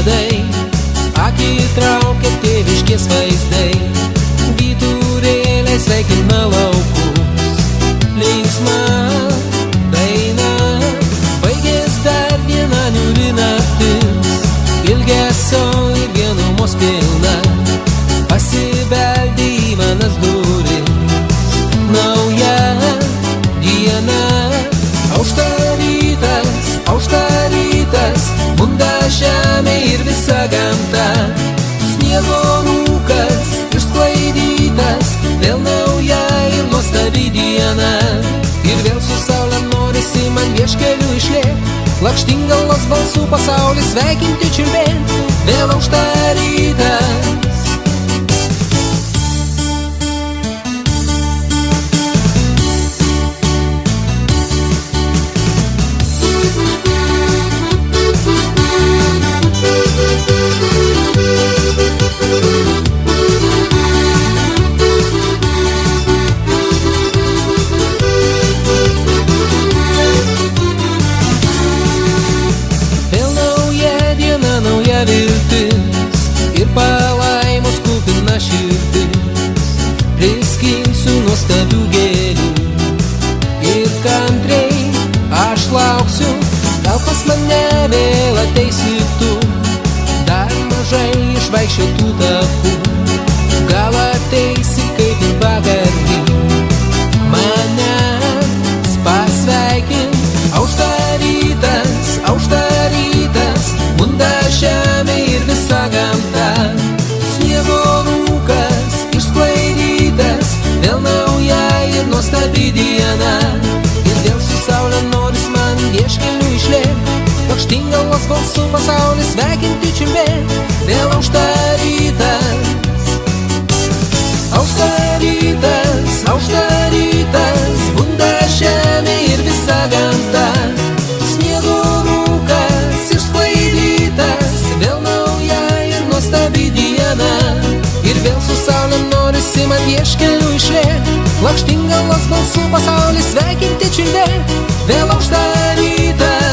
žiedai, akį traukia tėviškės vaizdai, vyturėliai sveikina laukus, linksma daina, baigės dar viena niūri naktis, ilgesio ir vienumos pilna, pasibeldė į manas duris, nauja diena, aušta rytas, bunda žemė ir visa gamta, sniego rūkas išsklaidytas, vėl nauja ir nuostabi diena, ir vėl su saule norisi man vieškeliu išlėkt, lakštingalos balsų pasaulį sveikinti čiulbėt, vėl aušta rytas. Viltis ir palaimos kupina širdis, priskinsiu nuostabių gėlių ir kantriai aš lauksiu, gal pas mane vėl ateisi tu, dar mažai išvaikščiotų takų, gal ateisi kaip ir pagarbiai, manęs pasveikin, aušta rytas, bunda žemė ir visa gamta, sniego rūkas išsklaidytas, vėl nauja ir nuostabi diena, ir vėl su saule noris man vieškeliu išlėkt, lakštingalos balsų pasaulį sveikinti čiulbėt, vėl aušta rytas, bunda žemė ir visa gamta, sniego rūkas išsklaidytas, vėl nauja ir nuostabi diena, ir vėl su saule norisi man vieškeliu išlėkt, lakštingalos balsų pasaulį sveikinti čiulbėt, vėl aušta rytas.